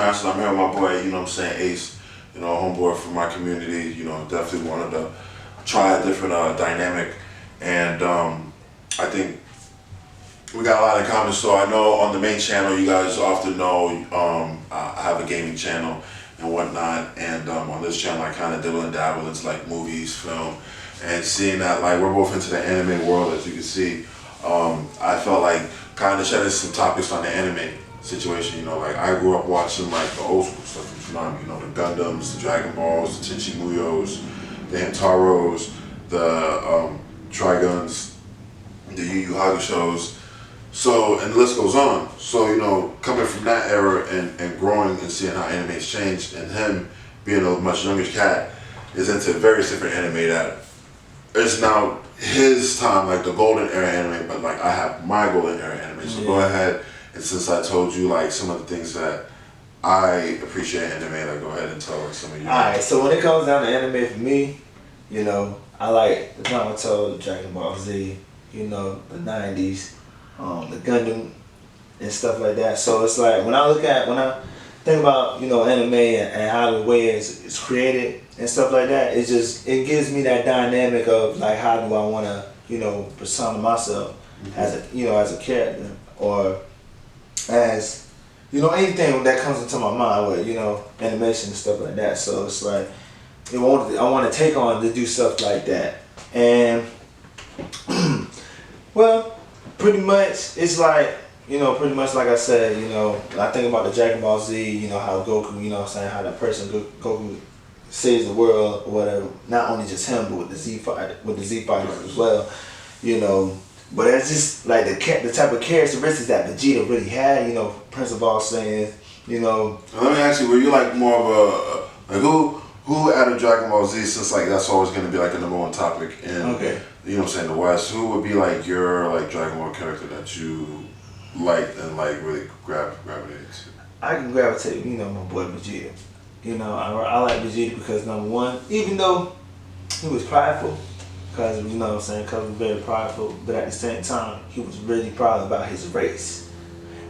Masters. I'm here with my boy, you know what I'm saying, Ace, you know, homeboy from my community, you know, definitely wanted to try a different dynamic. And I think we got a lot in common. So I know on the main channel, you guys often know I have a gaming channel and whatnot. And on this channel, I kind of dibble and dabble into like movies, film, and seeing that like we're both into the anime world, as you can see. I felt like kind of shedding some topics on the anime situation. You know, like I grew up watching like the old school stuff from Konami. You know, the Gundams, the Dragon Balls, the Tenchi Muyos, the Hamtaros, the Triguns, the Yu Yu Hakushos. So, and the list goes on. So, you know, coming from that era and growing and seeing how anime's changed, and him being a much younger cat is into various different anime that it's now his time, like the golden era anime, but like I have my golden era anime. So go ahead, and since I told you like some of the things that I appreciate anime, like go ahead and tell like some of you. Alright, so when it comes down to anime for me, you know, I like the Naruto, Dragon Ball Z, you know, the 90s, the Gundam and stuff like that. So it's like when I think about, you know, anime and how the way it's created and stuff like that, it gives me that dynamic of like how do I want to, you know, persona myself as a, you know, as a character, or as, you know, anything that comes into my mind with, you know, animation and stuff like that. So it's like I want to take on to do stuff like that. And well, pretty much it's like, you know, pretty much like I said, you know, I think about the Dragon Ball Z, you know, how Goku, you know what I'm saying, how that person Goku saves the world or whatever. Not only just him, but with the Z fighters as well, you know. But it's just like the type of characteristics that Vegeta really had, you know, Prince of All Saiyans, you know. Let me ask you, were you like more of a who out of Dragon Ball Z, since like that's always going to be like a number one topic in, you know what I'm saying, the West, who would be like your like Dragon Ball character that you liked and like really gravitated to? I can gravitate, you know, my boy Vegeta. You know, I like Vegeta because number one, even though he was prideful, because, you know what I'm saying, because he was very prideful, but at the same time, he was really proud about his race.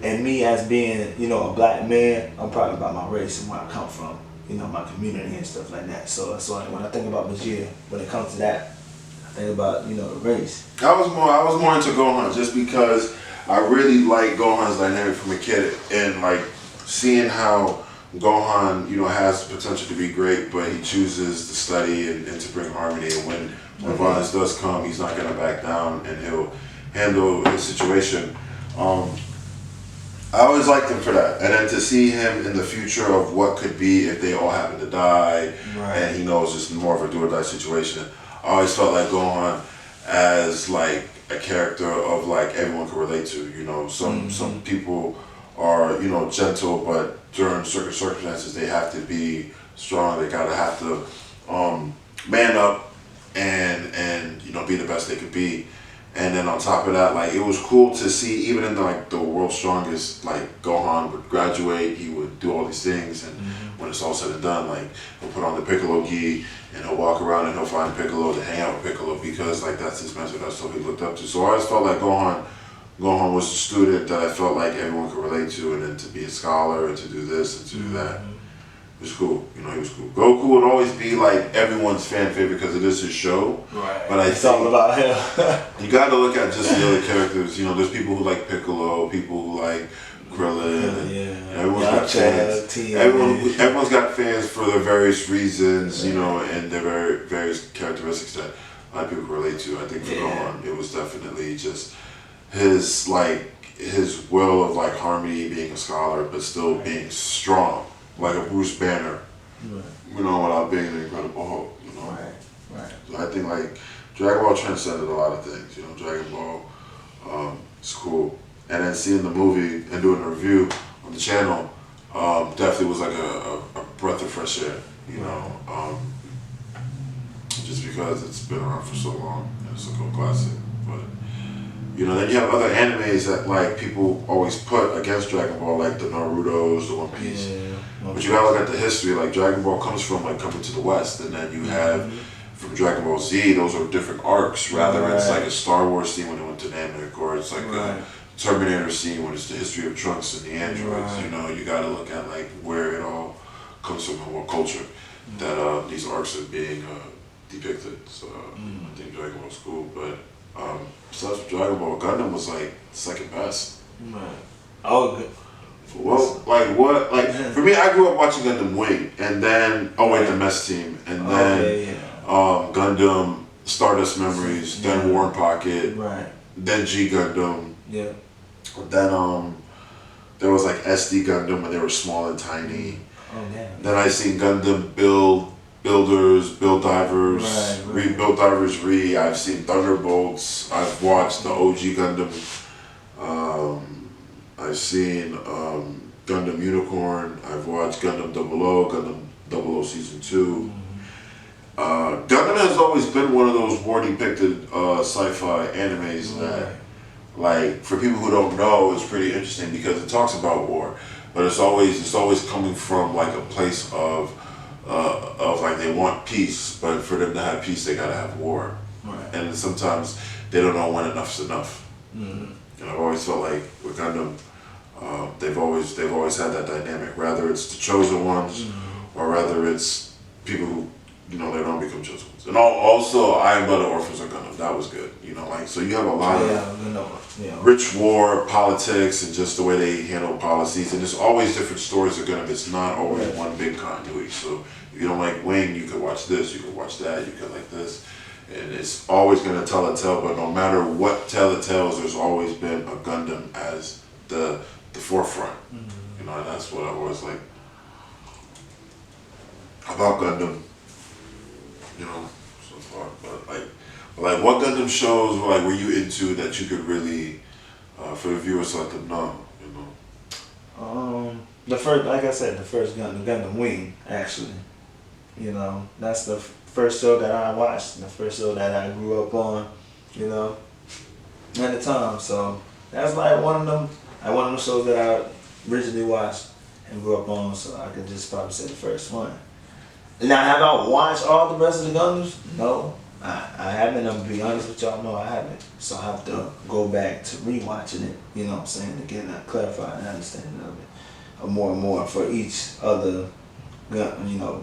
And me as being, you know, a black man, I'm proud about my race and where I come from, you know, my community and stuff like that. So that's why when I think about Vegeta, when it comes to that, I think about, you know, the race. I was more into Gohan just because I really like Gohan's dynamic from a kid, and like seeing how Gohan, you know, has the potential to be great, but he chooses to study and to bring harmony, and when violence does come, he's not gonna back down and he'll handle his situation. I always liked him for that, and then to see him in the future of what could be if they all happen to die, and he knows it's more of a do or die situation. I always felt like Gohan as like a character of like everyone could relate to. You know, some people are, you know, gentle, but during certain circumstances they have to be strong. They gotta have to man up and you know, be the best they could be. And then on top of that, like, it was cool to see, even in like the world's strongest, like Gohan would graduate, he would do all these things, and when it's all said and done, like he'll put on the Piccolo gi and he'll walk around and he'll find Piccolo to hang out with Piccolo because like that's his mentor, that's what he looked up to. So I always felt like Gohan was a student that I felt like everyone could relate to, and then to be a scholar and to do this and to do that. It was cool, you know, he was cool. Goku would always be like everyone's fan favorite because it is his show. Right. But it's all about him. You gotta look at just the other characters. You know, there's people who like Piccolo, people who like Krillin. Everyone's got fans. Everyone's got fans for their various reasons, you know, and their various characteristics that a lot of people relate to. I think for Gohan, it was definitely just his will of like harmony, being a scholar, but still being strong. Like a Bruce Banner, you know, without being an Incredible Hulk, you know. Right. So I think like Dragon Ball transcended a lot of things, you know. Dragon Ball, it's cool, and then seeing the movie and doing a review on the channel, definitely was like a breath of fresh air, you know. Just because it's been around for so long, and it's a cult classic, but. You know, then you have other animes that like people always put against Dragon Ball, like the Naruto's, the One Piece. But you gotta look at the history. Like Dragon Ball comes from like coming to the West, and then you have from Dragon Ball Z. Those are different arcs. Rather, it's like a Star Wars theme when it went to Namek, or it's like a Terminator scene when it's the history of Trunks and the androids. Right. You know, you got to look at like where it all comes from and what culture that these arcs are being depicted. So I think Dragon Ball's cool, but besides Dragon Ball, Gundam was like second best. Right. Oh, good. Well, like what? Like for me, I grew up watching Gundam Wing, and then the Mess Team, and then Gundam Stardust Memories, then War Pocket, Right. then G Gundam. Yeah. Then there was like SD Gundam when they were small and tiny. Oh damn. Then I seen Gundam Builders, Build Divers, Right. Build Divers Re. I've seen Thunderbolts. I've watched the OG Gundam. I've seen Gundam Unicorn. I've watched Gundam 00, Gundam 00 Season 2. Gundam has always been one of those war depicted sci-fi animes that, like, for people who don't know, is pretty interesting because it talks about war, but it's always coming from like a place of like they want peace, but for them to have peace, they gotta have war, and sometimes they don't know when enough's enough. And I've always felt like with Gundam, they've always had that dynamic. Rather it's the chosen ones, or rather it's people who, you know, they don't become chosen ones. And also, Iron Blooded Orphans are Gundam. That was good. You know, like, so you have a lot of rich war politics and just the way they handle policies. And there's always different stories of Gundam. It's not always one big continuity. So if you don't like Wing, you could watch this. You could watch that. You could like this. And it's always going to tell a tale. But no matter what tale it tells, there's always been a Gundam as the forefront. You know, and that's what I always like about Gundam. You know, so far, but like what Gundam shows were you into that you could really, for the viewers, let them know, you know? The first, like I said, the first Gundam Wing, actually. You know, that's the first show that I watched, the first show that I grew up on, you know, at the time. So that's like one of them shows that I originally watched and grew up on. So I could just probably say the first one. Now, have I watched all the rest of the Gundams? No, I haven't. I'm gonna be honest with y'all. No, I haven't. So I have to go back to rewatching it. You know what I'm saying, to get a clarified understanding of it, more and more for each other, you know,